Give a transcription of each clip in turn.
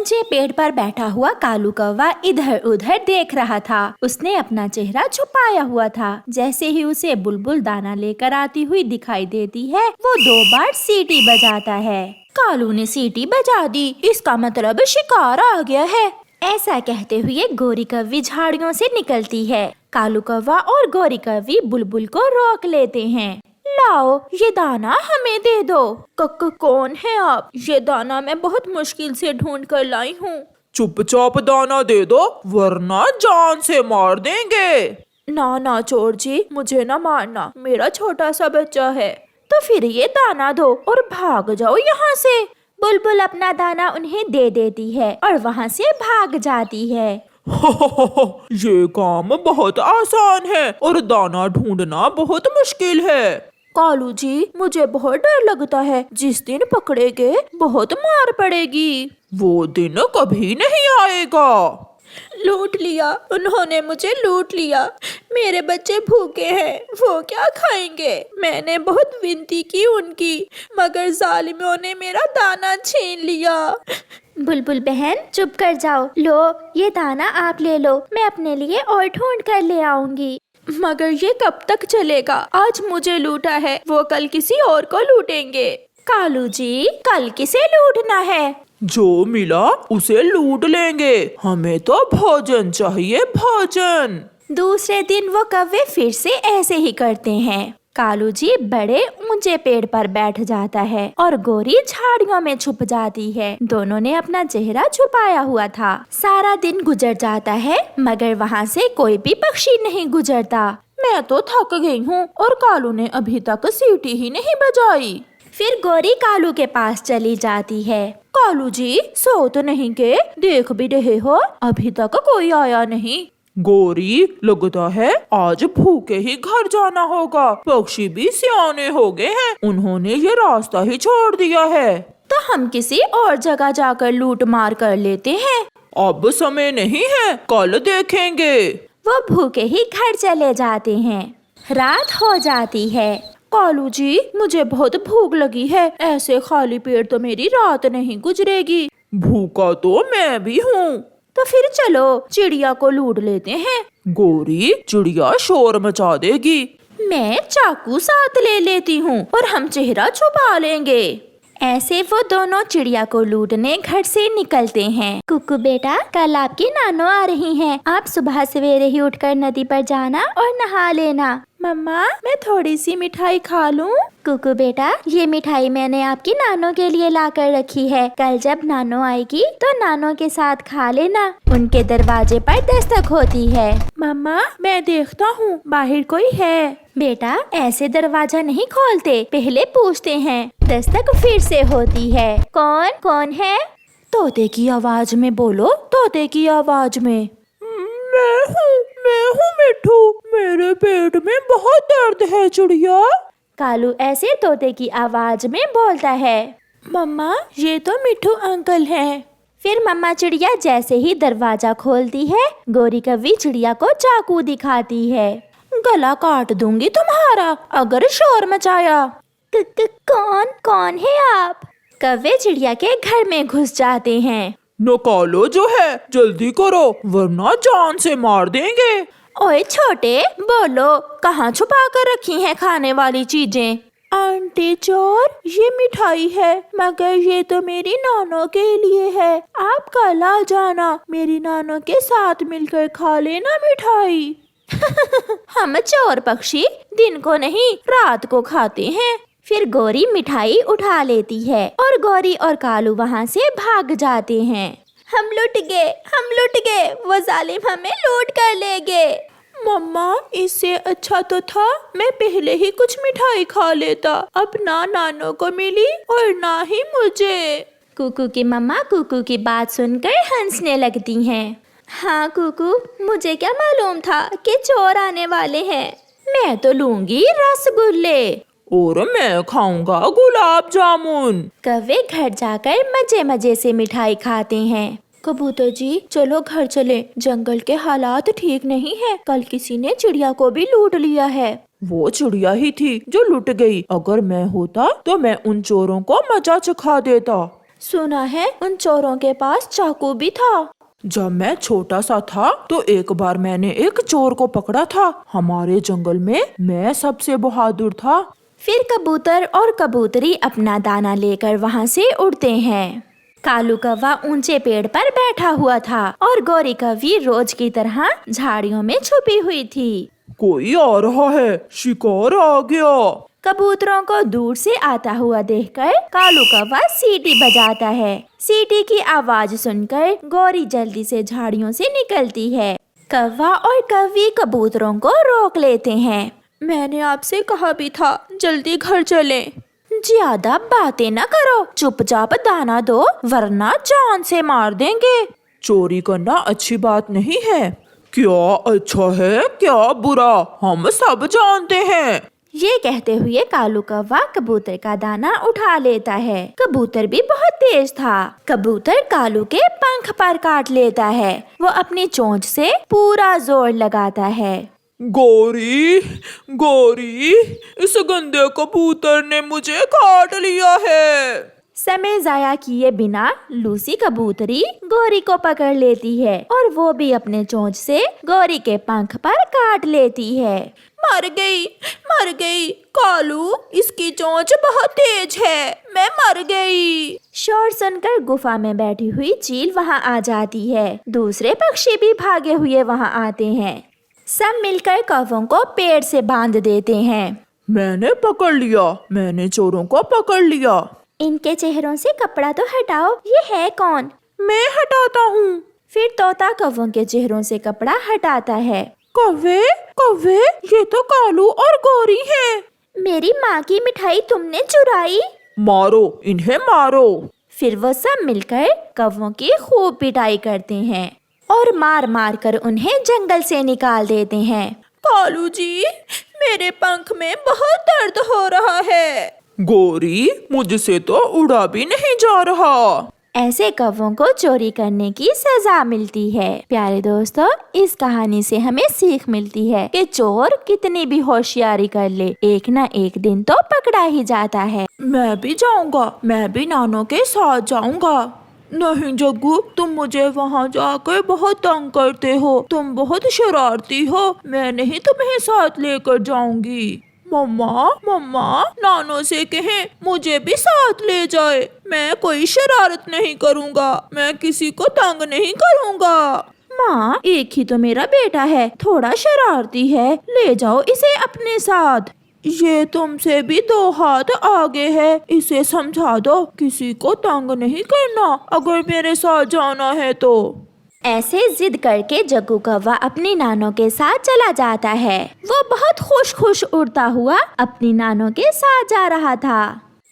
ऊंचे पेड़ पर बैठा हुआ कालू कौवा इधर उधर देख रहा था। उसने अपना चेहरा छुपाया हुआ था। जैसे ही उसे बुलबुल दाना लेकर आती हुई दिखाई देती है, वो 2 बार सीटी बजाता है। कालू ने सीटी बजा दी, इसका मतलब शिकार आ गया है। ऐसा कहते हुए गोरी कौवी झाड़ियों से निकलती है। कालू कौवा और गोरी कौवी बुलबुल को रोक लेते हैं। लाओ, ये दाना हमें दे दो। कौन है आप? ये दाना मैं बहुत मुश्किल से ढूंढ कर लाई हूँ। चुपचाप दाना दे दो, वरना जान से मार देंगे। ना चोर जी, मुझे ना मारना, मेरा छोटा सा बच्चा है। तो फिर ये दाना दो और भाग जाओ यहाँ से। बुलबुल अपना दाना उन्हें दे देती है और वहाँ से भाग जाती है। ये काम बहुत आसान है और दाना ढूंढना बहुत मुश्किल है। कालू जी, मुझे बहुत डर लगता है। जिस दिन पकड़े गए बहुत मार पड़ेगी। वो दिन कभी नहीं आएगा। लूट लिया, उन्होंने मुझे लूट लिया। मेरे बच्चे भूखे हैं, वो क्या खाएंगे? मैंने बहुत विनती की उनकी, मगर जालिमों ने मेरा दाना छीन लिया। बुलबुल बहन, चुप कर जाओ। लो, ये दाना आप ले लो, मैं अपने लिए और ढूंढ कर ले आऊंगी। मगर ये कब तक चलेगा? आज मुझे लूटा है, वो कल किसी और को लूटेंगे। कालू जी, कल किसे लूटना है? जो मिला उसे लूट लेंगे, हमें तो भोजन चाहिए, भोजन। दूसरे दिन वो कौवे फिर से ऐसे ही करते हैं। कालू जी बड़े ऊंचे पेड़ पर बैठ जाता है और गोरी झाड़ियों में छुप जाती है। दोनों ने अपना चेहरा छुपाया हुआ था। सारा दिन गुजर जाता है, मगर वहाँ से कोई भी पक्षी नहीं गुजरता। मैं तो थक गई हूँ और कालू ने अभी तक सीटी ही नहीं बजाई। फिर गोरी कालू के पास चली जाती है। कालू जी, सो तो नहीं के? देख भी रहे हो, अभी तक कोई आया नहीं। गोरी, लगता है आज भूखे ही घर जाना होगा। पक्षी भी सियाने हो गए हैं, उन्होंने ये रास्ता ही छोड़ दिया है। तो हम किसी और जगह जाकर लूट मार कर लेते हैं। अब समय नहीं है, कल देखेंगे। वो भूखे ही घर चले जाते हैं। रात हो जाती है। कालू जी, मुझे बहुत भूख लगी है, ऐसे खाली पेट तो मेरी रात नहीं गुजरेगी। भूखा तो मैं भी हूँ। तो फिर चलो चिड़िया को लूट लेते हैं। गोरी, चिड़िया शोर मचा देगी। मैं चाकू साथ ले लेती हूँ और हम चेहरा छुपा लेंगे। ऐसे वो दोनों चिड़िया को लूटने घर से निकलते हैं। कुकू बेटा, कल आपकी नानो आ रही हैं। आप सुबह सवेरे ही उठकर नदी पर जाना और नहा लेना। मम्मा, मैं थोड़ी सी मिठाई खा लूं? कुकू बेटा, ये मिठाई मैंने आपकी नानो के लिए ला कर रखी है। कल जब नानो आएगी तो नानो के साथ खा लेना। उनके दरवाजे पर दस्तक होती है। मम्मा, मैं देखता हूँ बाहर कोई है। बेटा, ऐसे दरवाजा नहीं खोलते, पहले पूछते हैं। दस्तक फिर से होती है। कौन है? तोते की आवाज में बोलो, तोते की आवाज में। मैं हूँ मिठू, मेरे पेट में बहुत दर्द है चिड़िया। कालू ऐसे तोते की आवाज में बोलता है। मम्मा, ये तो मिठू अंकल हैं। फिर मम्मा चिड़िया जैसे ही दरवाजा खोलती है, गोरी कौवी चिड़िया को चाकू दिखाती है। गला काट दूंगी तुम्हारा अगर शोर मचाया। कौन है आप? कौवे चिड़िया के घर में घुस जाते हैं। निकालो जो है, जल्दी करो, वरना जान से मार देंगे। ओए छोटे, बोलो, कहाँ छुपा कर रखी हैं खाने वाली चीजें? आंटी चोर, ये मिठाई है, मगर ये तो मेरी नानो के लिए है। आप कल आ जाना, मेरी नानो के साथ मिलकर खा लेना मिठाई। हम चोर पक्षी दिन को नहीं रात को खाते हैं। फिर गोरी मिठाई उठा लेती है और गोरी और कालू वहाँ से भाग जाते हैं। हम लुट गए, वो जालिम हमें लूट कर ले गए। मम्मा, इससे अच्छा तो था मैं पहले ही कुछ मिठाई खा लेता। अब ना नानो को मिली और ना ही मुझे। कुकू की मम्मा कुकू की बात सुनकर हंसने लगती हैं। हाँ कुकू, मुझे क्या मालूम था कि चोर आने वाले हैं। मैं तो लूंगी रसगुल्ले और मैं खाऊंगा गुलाब जामुन। कौवे घर जाकर मजे मजे से मिठाई खाते हैं। कबूतर जी, चलो घर चले, जंगल के हालात ठीक नहीं है। कल किसी ने चिड़िया को भी लूट लिया है। वो चिड़िया ही थी जो लुट गई। अगर मैं होता तो मैं उन चोरों को मजा चखा देता। सुना है उन चोरों के पास चाकू भी था। जब मैं छोटा सा था तो एक बार मैंने एक चोर को पकड़ा था। हमारे जंगल में मैं सबसे बहादुर था। फिर कबूतर और कबूतरी अपना दाना लेकर वहाँ से उड़ते हैं। कालू कौवा ऊंचे पेड़ पर बैठा हुआ था और गौरी कौवी रोज की तरह झाड़ियों में छुपी हुई थी। कोई आ रहा है, शिकार आ गया। कबूतरों को दूर से आता हुआ देखकर कालू कौवा सीटी बजाता है। सीटी की आवाज सुनकर गौरी जल्दी से झाड़ियों से निकलती है। कौवा और कौवी कबूतरों को रोक लेते हैं। मैंने आपसे कहा भी था, जल्दी घर चलें। ज्यादा बातें न करो, चुपचाप दाना दो वरना जान से मार देंगे। चोरी करना अच्छी बात नहीं है। क्या अच्छा है क्या बुरा, हम सब जानते हैं। ये कहते हुए कालू कौवा कबूतर का दाना उठा लेता है। कबूतर भी बहुत तेज था। कबूतर कालू के पंख पर काट लेता है। वो अपनी चोंच से पूरा जोर लगाता है। गौरी, गौरी, इस गंदे कबूतर ने मुझे काट लिया है। समय जाया किए बिना लूसी कबूतरी गौरी को पकड़ लेती है और वो भी अपने चोंच से गौरी के पंख पर काट लेती है। मर गई, मर गई। कालू, इसकी चोंच बहुत तेज है, मैं मर गई। शोर सुनकर गुफा में बैठी हुई चील वहाँ आ जाती है। दूसरे पक्षी भी भागे हुए वहाँ आते हैं। सब मिलकर कौवों को पेड़ से बांध देते हैं। मैंने पकड़ लिया, मैंने चोरों को पकड़ लिया। इनके चेहरों से कपड़ा तो हटाओ, ये है कौन? मैं हटाता हूँ। फिर तोता कौवों के चेहरों से कपड़ा हटाता है। कौवे, कौवे, ये तो कालू और गौरी हैं। मेरी माँ की मिठाई तुमने चुराई। मारो इन्हें, मारो। फिर वो सब मिलकर कौवों की खूब पिटाई करते हैं और मार मार कर उन्हें जंगल से निकाल देते हैं। कालू जी, मेरे पंख में बहुत दर्द हो रहा है। गौरी, मुझसे तो उड़ा भी नहीं जा रहा। ऐसे कौवों को चोरी करने की सजा मिलती है। प्यारे दोस्तों, इस कहानी से हमें सीख मिलती है कि चोर कितनी भी होशियारी कर ले, एक न एक दिन तो पकड़ा ही जाता है। मैं भी जाऊंगा, मैं भी नानों के साथ जाऊंगा। नहीं जग्गू, तुम मुझे वहाँ जाकर बहुत तंग करते हो, तुम बहुत शरारती हो, मैं नहीं तुम्हें साथ लेकर जाऊंगी। मम्मा, मम्मा, नानों से कहें मुझे भी साथ ले जाए। मैं कोई शरारत नहीं करूँगा, मैं किसी को तंग नहीं करूँगा। माँ, एक ही तो मेरा बेटा है, थोड़ा शरारती है, ले जाओ इसे अपने साथ। ये तुमसे भी 2 हाथ आगे है, इसे समझा दो किसी को तंग नहीं करना अगर मेरे साथ जाना है तो। ऐसे जिद करके जग्गू कौवा अपनी नानों के साथ चला जाता है। वो बहुत खुश खुश उड़ता हुआ अपनी नानों के साथ जा रहा था।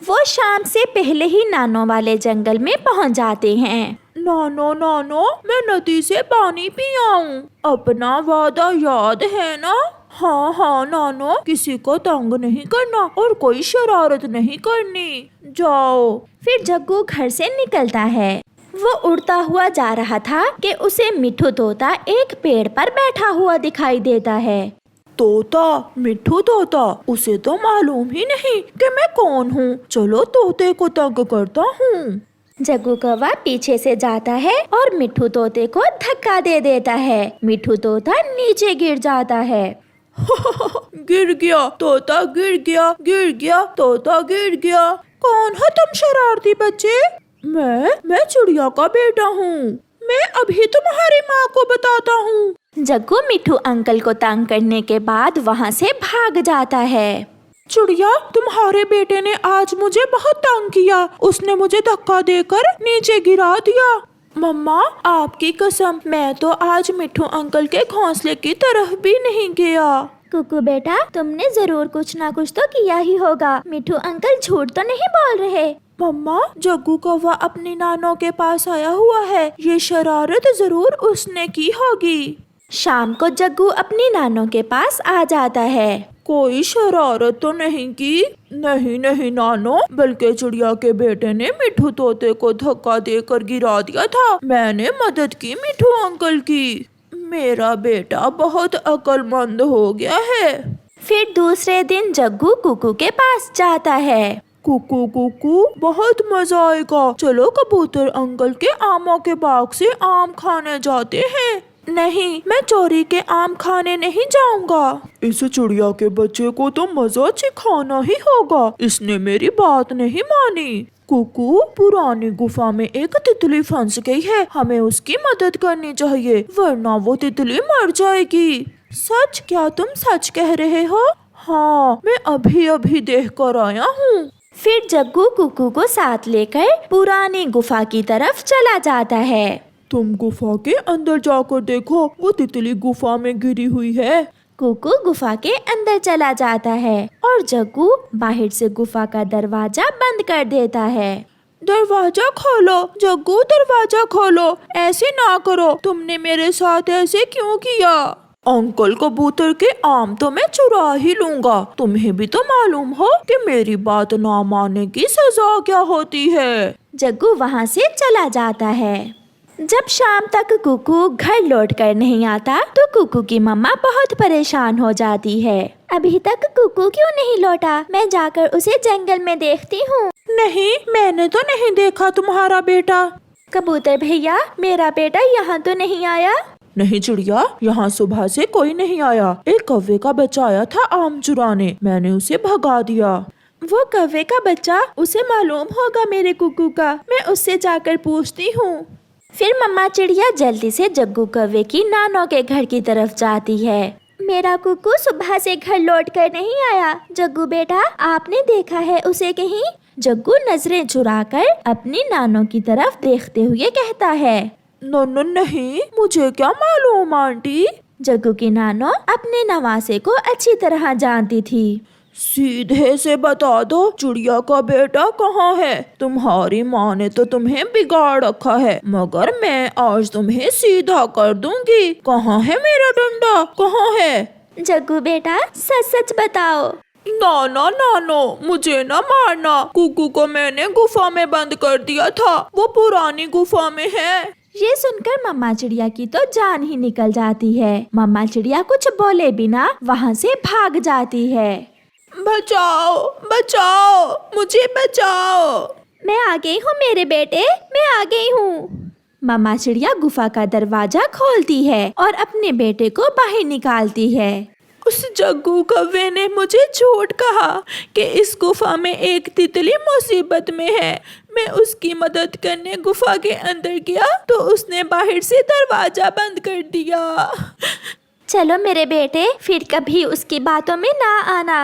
वो शाम से पहले ही नानों वाले जंगल में पहुंच जाते हैं। नानो, नानो, मैं नदी से पानी पी आऊं, अपना वादा याद है ना? हाँ हाँ नानो, किसी को तंग नहीं करना और कोई शरारत नहीं करनी, जाओ। फिर जग्गू घर से निकलता है। वो उड़ता हुआ जा रहा था कि उसे मिठू तोता एक पेड़ पर बैठा हुआ दिखाई देता है। तोता, मिठू तोता, उसे तो मालूम ही नहीं कि मैं कौन हूँ। चलो तोते को तंग करता हूँ। जग्गू कौवा पीछे से जाता है और मिठू तोते को धक्का दे देता है। मिठू तोता नीचे गिर जाता है। गिर गया तोता, गिर गया, गिर गया तोता, गिर गया। कौन हो तुम शरारती बच्चे? मैं चिड़िया का बेटा हूँ। मैं अभी तुम्हारी माँ को बताता हूँ। जग्गू मिठू अंकल को तंग करने के बाद वहाँ से भाग जाता है। चिड़िया, तुम्हारे बेटे ने आज मुझे बहुत तंग किया, उसने मुझे धक्का देकर नीचे गिरा दिया। मम्मा, आपकी कसम, मैं तो आज मिठू अंकल के घोंसले की तरफ भी नहीं गया। कुकू बेटा, तुमने जरूर कुछ ना कुछ तो किया ही होगा। मिठू अंकल झूठ तो नहीं बोल रहे। मम्मा, जग्गू कौवा अपनी नानों के पास आया हुआ है, ये शरारत जरूर उसने की होगी। शाम को जग्गू अपनी नानों के पास आ जाता है। कोई शरारत तो नहीं की? नहीं नहीं नानो, बल्कि चिड़िया के बेटे ने मिठू तोते को धक्का देकर गिरा दिया था। मैंने मदद की मिठू अंकल की। मेरा बेटा बहुत अक्लमंद हो गया है। फिर दूसरे दिन जग्गू कुकू के पास जाता है। कुकू कुकू, बहुत मजा आएगा। चलो कबूतर अंकल के आमों के बाग से आम खाने जाते हैं। नहीं, मैं चोरी के आम खाने नहीं जाऊंगा। इस चिड़िया के बच्चे को तो मजा सिखाना ही होगा, इसने मेरी बात नहीं मानी। कुकू, पुरानी गुफा में एक तितली फंस गई है, हमें उसकी मदद करनी चाहिए वरना वो तितली मर जाएगी। सच? क्या तुम सच कह रहे हो? हाँ, मैं अभी अभी देख कर आया हूँ। फिर जग्गू कुकू को साथ लेकर पुरानी गुफा की तरफ चला जाता है। तुम गुफा के अंदर जाकर देखो, वो तितली गुफा में गिरी हुई है। कुकू गुफा के अंदर चला जाता है और जग्गू बाहर से गुफा का दरवाजा बंद कर देता है। दरवाजा खोलो जग्गू, दरवाजा खोलो। ऐसे ना करो, तुमने मेरे साथ ऐसे क्यों किया? अंकल कबूतर के आम तो मैं चुरा ही लूंगा। तुम्हें भी तो मालूम हो कि मेरी बात ना मानने की सजा क्या होती है। जग्गू वहाँ से चला जाता है। जब शाम तक कुकू घर लौट कर नहीं आता तो कुकू की मम्मा बहुत परेशान हो जाती है। अभी तक कुकू क्यों नहीं लौटा? मैं जाकर उसे जंगल में देखती हूँ। नहीं, मैंने तो नहीं देखा तुम्हारा बेटा। कबूतर भैया, मेरा बेटा यहाँ तो नहीं आया। नहीं चिड़िया, यहाँ सुबह से कोई नहीं आया। एक कौवे का बच्चा आया था आम चुराने, मैंने उसे भगा दिया। वो कौवे का बच्चा? उसे मालूम होगा मेरे कुकू का, मैं उससे जाकर पूछती हूँ। फिर मम्मा चिड़िया जल्दी से जग्गू कौवे की नानो के घर की तरफ जाती है। मेरा कुकू सुबह से घर लौट कर नहीं आया। जग्गू बेटा, आपने देखा है उसे कहीं? जग्गू नजरें चुराकर अपनी नानो की तरफ देखते हुए कहता है। नहीं, मुझे क्या मालूम आंटी। जग्गू की नानो अपने नवासे को अच्छी तरह जानती थी। सीधे से बता दो, चिड़िया का बेटा कहाँ है? तुम्हारी माँ ने तो तुम्हें बिगाड़ रखा है, मगर मैं आज तुम्हें सीधा कर दूंगी। कहाँ है मेरा डंडा? कहाँ है? जग्गू बेटा, सच सच बताओ। नानो, मुझे न मारना। कुकू को मैंने गुफा में बंद कर दिया था, वो पुरानी गुफा में है। ये सुनकर मम्मा चिड़िया की तो जान ही निकल जाती है। मम्मा चिड़िया कुछ बोले बिना वहाँ से भाग जाती है। बचाओ बचाओ, मुझे बचाओ। मैं आ गई हूँ मेरे बेटे, मैं आ गई हूँ। मम्मा चिड़िया गुफा का दरवाजा खोलती है और अपने बेटे को बाहर निकालती है। उस जग्गू कौवे ने मुझे झूठ कहा कि इस गुफा में एक तितली मुसीबत में है। मैं उसकी मदद करने गुफा के अंदर गया तो उसने बाहर से दरवाजा बंद कर दिया। चलो मेरे बेटे, फिर कभी उसकी बातों में ना आना।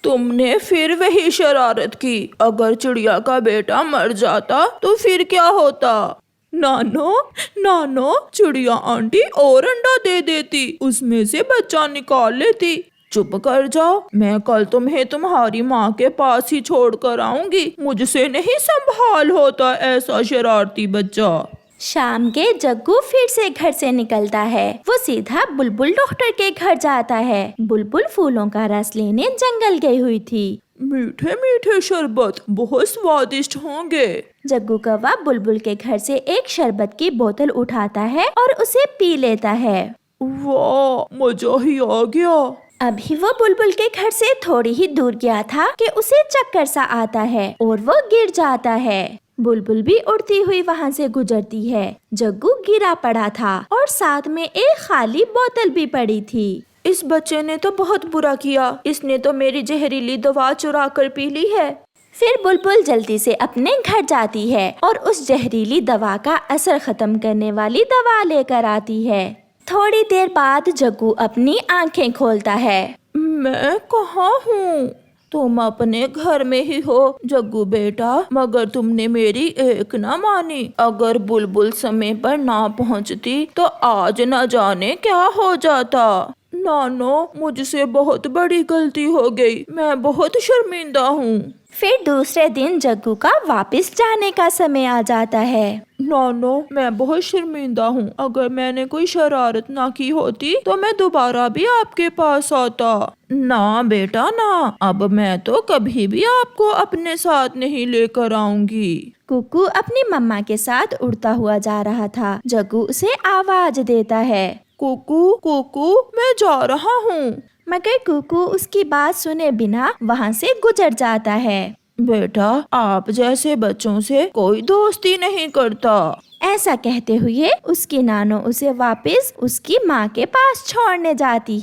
तुमने फिर वही शरारत की। अगर चिड़िया का बेटा मर जाता तो फिर क्या होता? नानो, चिड़िया आंटी और अंडा दे देती, उसमें से बच्चा निकाल लेती। चुप कर जाओ, मैं कल तुम्हें तुम्हारी माँ के पास ही छोड़ कर आऊंगी। मुझसे नहीं संभाल होता ऐसा शरारती बच्चा। शाम के जग्गू फिर से घर से निकलता है। वो सीधा बुलबुल डॉक्टर के घर जाता है। बुलबुल फूलों का रस लेने जंगल गई हुई थी। मीठे मीठे शरबत बहुत स्वादिष्ट होंगे। जग्गू कौवा बुलबुल के घर से एक शरबत की बोतल उठाता है और उसे पी लेता है। वाह, मजा ही आ गया। अभी वो बुलबुल के घर से थोड़ी ही दूर गया था कि उसे चक्कर सा आता है और वो गिर जाता है। बुलबुल भी उड़ती हुई वहाँ से गुजरती है। जग्गू गिरा पड़ा था और साथ में एक खाली बोतल भी पड़ी थी। इस बच्चे ने तो बहुत बुरा किया, इसने तो मेरी जहरीली दवा चुरा कर पी ली है। फिर बुलबुल जल्दी से अपने घर जाती है और उस जहरीली दवा का असर खत्म करने वाली दवा लेकर आती है। थोड़ी देर बाद जग्गू अपनी आंखें खोलता है। मैं कहाँ हूँ? तुम अपने घर में ही हो जग्गू बेटा, मगर तुमने मेरी एक न मानी। अगर बुलबुल समय पर ना पहुँचती तो आज न जाने क्या हो जाता। नानो, मुझसे बहुत बड़ी गलती हो गई, मैं बहुत शर्मिंदा हूँ। फिर दूसरे दिन जग्गू का वापस जाने का समय आ जाता है। नानो, मैं बहुत शर्मिंदा हूँ। अगर मैंने कोई शरारत ना की होती तो मैं दोबारा भी आपके पास आता। ना बेटा ना, अब मैं तो कभी भी आपको अपने साथ नहीं लेकर आऊंगी। कुकू अपनी मम्मा के साथ उड़ता हुआ जा रहा था। जग्गू उसे आवाज देता है, कुकू कुकू, मैं जा रहा हूँ। मगर कुकू उसकी बात सुने बिना वहाँ से गुजर जाता है। बेटा, आप जैसे बच्चों से कोई दोस्ती नहीं करता। ऐसा कहते हुए उसकी नानो उसे वापस उसकी माँ के पास छोड़ने जाती है।